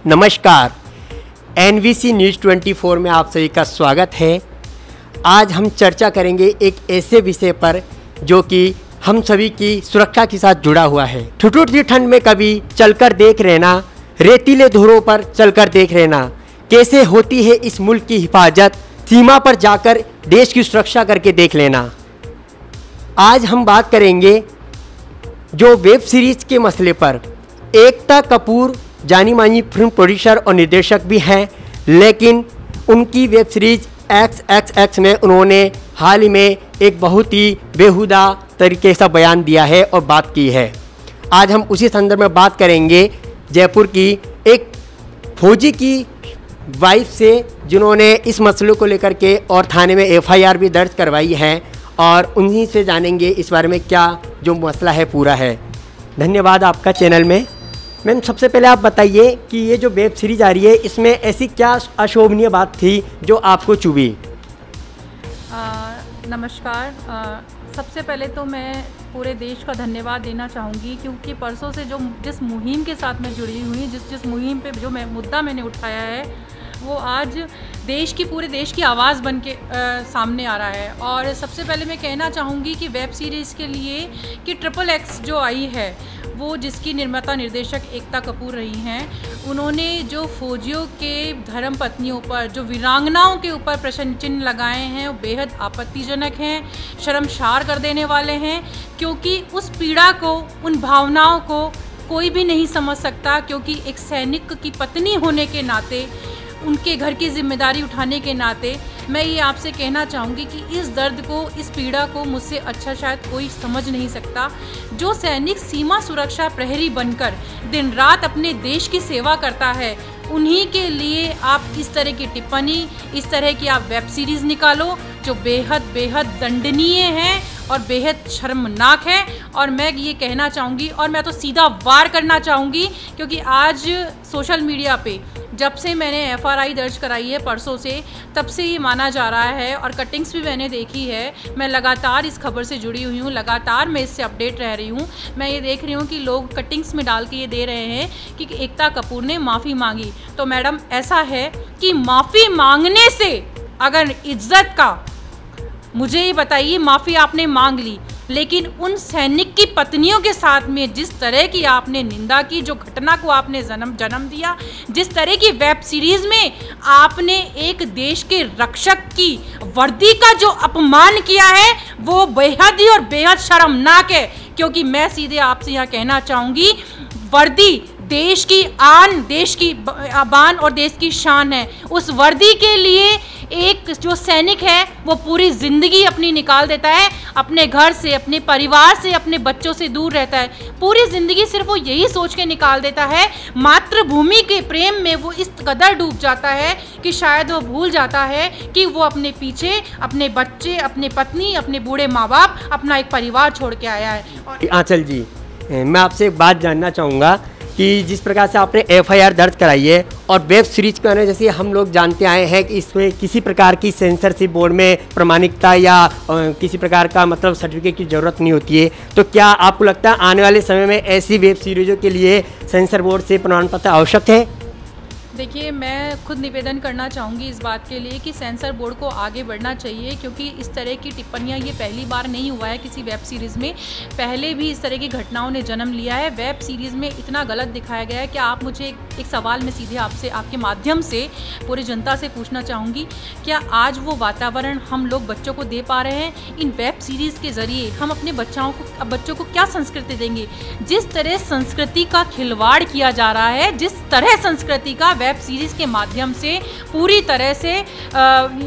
नमस्कार, NVC news 24 में आप सभी का स्वागत है। आज हम चर्चा करेंगे एक ऐसे विषय पर जो कि हम सभी की सुरक्षा के साथ जुड़ा हुआ है। ठुठुरती ठंड में कभी चलकर देख रहना, रेतीले धुरों पर चलकर देख रहना, कैसे होती है इस मुल्क की हिफाजत, सीमा पर जाकर देश की सुरक्षा करके देख लेना। आज हम बात करेंगे जो वेब सीरीज़ के मसले पर। एकता कपूर जानी मानी फिल्म प्रोड्यूसर और निर्देशक भी हैं, लेकिन उनकी वेब सीरीज़ XXX में उन्होंने हाल ही में एक बहुत ही बेहुदा तरीके से बयान दिया है और बात की है। आज हम उसी संदर्भ में बात करेंगे जयपुर की एक फौजी की वाइफ से, जिन्होंने इस मसले को लेकर के और थाने में FIR भी दर्ज करवाई है, और उन्हीं से जानेंगे इस बारे में क्या जो मसला है पूरा है। धन्यवाद आपका चैनल में। मैम, सबसे पहले आप बताइए कि ये जो वेब सीरीज आ रही है, इसमें ऐसी क्या अशोभनीय बात थी जो आपको चुभी? नमस्कार। सबसे पहले तो मैं पूरे देश का धन्यवाद देना चाहूँगी, क्योंकि परसों से जिस मुहिम के साथ मैं जुड़ी हुई, जिस मुहिम पे जो मुद्दा मैंने उठाया है, वो आज पूरे देश की आवाज़ बन के सामने आ रहा है। और सबसे पहले मैं कहना चाहूँगी कि वेब सीरीज़ के लिए कि XXX जो आई है, वो जिसकी निर्माता निर्देशक एकता कपूर रही हैं, उन्होंने जो फौजियों के धर्म पत्नियों पर, जो वीरांगनाओं के ऊपर प्रश्न चिन्ह लगाए हैं, वो बेहद आपत्तिजनक हैं, शर्मसार कर देने वाले हैं। क्योंकि उस पीड़ा को, उन भावनाओं को कोई भी नहीं समझ सकता, क्योंकि एक सैनिक की पत्नी होने के नाते, उनके घर की जिम्मेदारी उठाने के नाते मैं ये आपसे कहना चाहूँगी कि इस दर्द को, इस पीड़ा को मुझसे अच्छा शायद कोई समझ नहीं सकता। जो सैनिक सीमा सुरक्षा प्रहरी बनकर दिन रात अपने देश की सेवा करता है, उन्हीं के लिए आप इस तरह की टिप्पणी, इस तरह की आप वेब सीरीज़ निकालो जो बेहद दंडनीय है और बेहद शर्मनाक है। और मैं ये कहना चाहूँगी, और मैं तो सीधा वार करना चाहूँगी, क्योंकि आज सोशल मीडिया पे जब से मैंने FRI दर्ज कराई है परसों से, तब से ये माना जा रहा है, और कटिंग्स भी मैंने देखी है। मैं लगातार इस खबर से जुड़ी हुई हूँ, लगातार मैं इससे अपडेट रह रही हूँ। मैं ये देख रही हूँ कि लोग कटिंग्स में डाल के ये दे रहे हैं कि एकता कपूर ने माफ़ी मांगी। तो मैडम, ऐसा है कि माफ़ी मांगने से अगर इज्जत का, मुझे ये बताइए, माफ़ी आपने मांग ली, लेकिन उन सैनिक की पत्नियों के साथ में जिस तरह की आपने निंदा की, जो घटना को आपने जन्म दिया, जिस तरह की वेब सीरीज़ में आपने एक देश के रक्षक की वर्दी का जो अपमान किया है, वो बेहद ही और बेहद शर्मनाक है। क्योंकि मैं सीधे आपसे यहाँ कहना चाहूँगी, वर्दी देश की आन, देश की बान और देश की शान है। उस वर्दी के लिए एक जो सैनिक है, वो पूरी ज़िंदगी अपनी निकाल देता है, अपने घर से, अपने परिवार से, अपने बच्चों से दूर रहता है। पूरी ज़िंदगी सिर्फ वो यही सोच के निकाल देता है, मातृभूमि के प्रेम में वो इस कदर डूब जाता है कि शायद वो भूल जाता है कि वो अपने पीछे अपने बच्चे, अपने पत्नी, अपने बूढ़े माँ बाप, अपना एक परिवार छोड़ के आया है। और आंचल जी, मैं आपसे एक बात जानना चाहूँगा कि जिस प्रकार से आपने FIR दर्ज कराई है, और वेब सीरीज को, जैसे हम लोग जानते आए हैं कि इसमें किसी प्रकार की सेंसरशिप बोर्ड में प्रमाणिकता या किसी प्रकार का मतलब सर्टिफिकेट की ज़रूरत नहीं होती है, तो क्या आपको लगता है आने वाले समय में ऐसी वेब सीरीज़ों के लिए सेंसर बोर्ड से प्रमाण पत्र आवश्यक है? देखिए, मैं खुद निवेदन करना चाहूँगी इस बात के लिए कि सेंसर बोर्ड को आगे बढ़ना चाहिए, क्योंकि इस तरह की टिप्पणियाँ ये पहली बार नहीं हुआ है किसी वेब सीरीज़ में। पहले भी इस तरह की घटनाओं ने जन्म लिया है। वेब सीरीज़ में इतना गलत दिखाया गया है कि आप मुझे एक सवाल में सीधे आपसे, आपके माध्यम से पूरी जनता से पूछना चाहूँगी, क्या आज वो वातावरण हम लोग बच्चों को दे पा रहे हैं? इन वेब सीरीज़ के ज़रिए हम अपने बच्चों को क्या संस्कृति देंगे? जिस तरह संस्कृति का खिलवाड़ किया जा रहा है, जिस तरह संस्कृति का वेब सीरीज़ के माध्यम से पूरी तरह से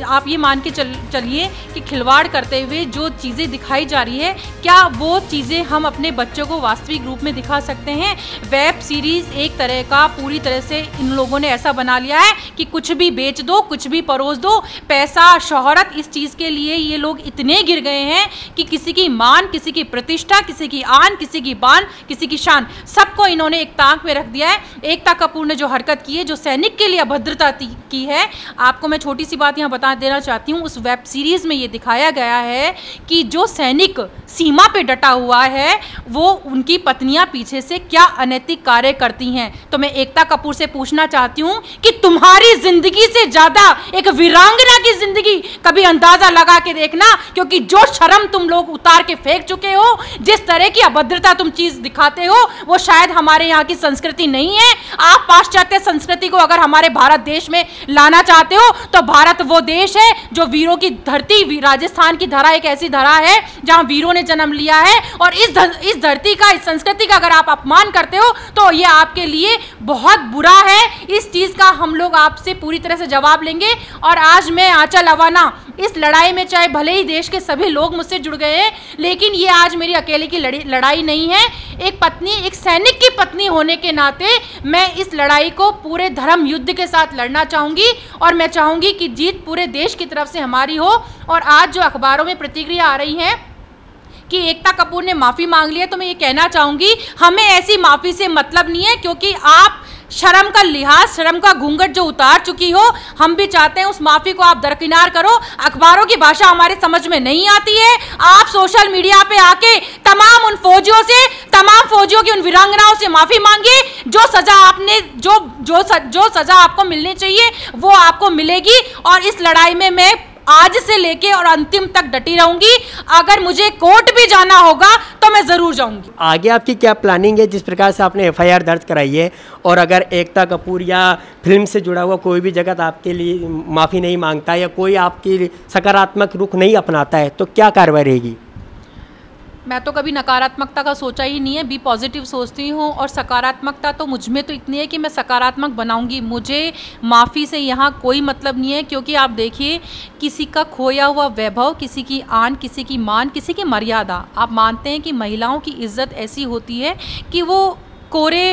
आप ये मान के चलिए कि खिलवाड़ करते हुए जो चीज़ें दिखाई जा रही है, क्या वो चीज़ें हम अपने बच्चों को वास्तविक रूप में दिखा सकते हैं? वेब सीरीज़ एक तरह का पूरी तरह से इन लोगों ने ऐसा बना लिया है कि कुछ भी बेच दो, कुछ भी परोस दो, पैसा, शोहरत, इस चीज़ के लिए ये लोग इतने गिर गए हैं कि किसी की मान, किसी की प्रतिष्ठा, किसी की आन, किसी की बान, किसी की शान, सबको इन्होंने एक ताक में रख दिया है। एकता कपूर ने जो हरकत की है, जो सैनिक के लिए अभद्रता की है। आपको मैं छोटी सी बात यहाँ बता देना चाहती हूँ, उस वेब सीरीज़ में ये दिखाया गया है कि जो सैनिक सीमा पे डटा हुआ है वो उनकी पत्नियां पीछे से क्या अनैतिक कार्य करती हैं। तो मैं एकता कपूर से पूछना चाहती हूँ कि तुम्हारी जिंदगी से ज़्यादा एक वीरांगना की जिंदगी कभी अंदाज़ा लगा के देखना, क्योंकि जो शर्म तुम लोग उतार के फेंक चुके हो, जिस तरह की अभद्रता तुम चीज़ दिखाते हो, वो शायद हमारे यहाँ की संस्कृति नहीं है। आप पाश्चात्य संस्कृति को अगर हमारे भारत देश में लाना चाहते हो तो भारत वो देश है जो वीरों की धरती, राजस्थान की धरा एक ऐसी धरा है जहाँ वीरों ने जन्म लिया है, और इस धरती का, इस संस्कृति का अगर आप अपमान करते हो तो ये आपके लिए बहुत बुरा है। इस चीज़ का हम लोग आपसे पूरी तरह से जवाब लेंगे। और आज मैं आंचल अवाना इस लड़ाई में, चाहे भले ही देश के सभी लोग मुझसे जुड़ गए हैं, लेकिन ये आज मेरी अकेले की लड़ाई नहीं है। एक पत्नी, एक सैनिक की पत्नी होने के नाते मैं इस लड़ाई को पूरे धर्म युद्ध के साथ लड़ना चाहूँगी, और मैं चाहूँगी कि जीत पूरे देश की तरफ से हमारी हो। और आज जो अखबारों में प्रतिक्रिया आ रही है कि एकता कपूर ने माफ़ी मांग ली है, तो मैं ये कहना चाहूँगी हमें ऐसी माफ़ी से मतलब नहीं है, क्योंकि आप शर्म का लिहाज, शर्म का घूंघट जो उतार चुकी हो, हम भी चाहते हैं उस माफ़ी को आप दरकिनार करो। अखबारों की भाषा हमारे समझ में नहीं आती है। आप सोशल मीडिया पे आके तमाम उन फौजियों से, तमाम फौजियों की उन वीरांगनाओं से माफ़ी मांगिए। जो सज़ा आपने जो सज़ा आपको मिलनी चाहिए वो आपको मिलेगी। और इस लड़ाई में मैं आज से लेके और अंतिम तक डटी रहूंगी। अगर मुझे कोर्ट भी जाना होगा तो मैं ज़रूर जाऊंगी। आगे आपकी क्या प्लानिंग है? जिस प्रकार से आपने एफआईआर दर्ज कराई है, और अगर एकता कपूर या फिल्म से जुड़ा हुआ कोई भी जगत आपके लिए माफ़ी नहीं मांगता या कोई आपकी सकारात्मक रुख नहीं अपनाता है, तो क्या कार्रवाई रहेगी? मैं तो कभी नकारात्मकता का सोचा ही नहीं है, बी पॉजिटिव सोचती हूँ। और सकारात्मकता तो मुझ में तो इतनी है कि मैं सकारात्मक बनाऊंगी। मुझे माफ़ी से यहाँ कोई मतलब नहीं है, क्योंकि आप देखिए, किसी का खोया हुआ वैभव, किसी की आन, किसी की मान, किसी की मर्यादा, आप मानते हैं कि महिलाओं की इज्जत ऐसी होती है कि वो कोरे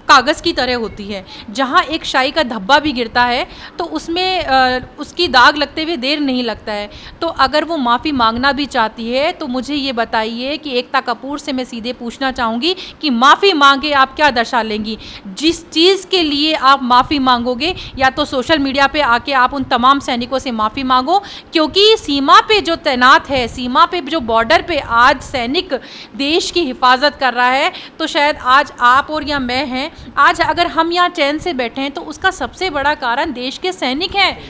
कागज़ की तरह होती है। जहाँ एक शाई का धब्बा भी गिरता है तो उसमें उसकी दाग लगते हुए देर नहीं लगता है। तो अगर वो माफ़ी मांगना भी चाहती है तो मुझे ये बताइए कि एकता कपूर से मैं सीधे पूछना चाहूँगी कि माफ़ी मांगे आप क्या दर्शा लेंगी? जिस चीज़ के लिए आप माफ़ी मांगोगे, या तो सोशल मीडिया पे आके आप उन तमाम सैनिकों से माफ़ी मांगो, क्योंकि सीमा पे जो तैनात है, सीमा पे जो बॉर्डर पे आज सैनिक देश की हिफाजत कर रहा है, तो शायद आज आप और या मैं हैं। आज अगर हम यहाँ चैन से बैठे हैं तो उसका सबसे बड़ा कारण देश के सैनिक हैं।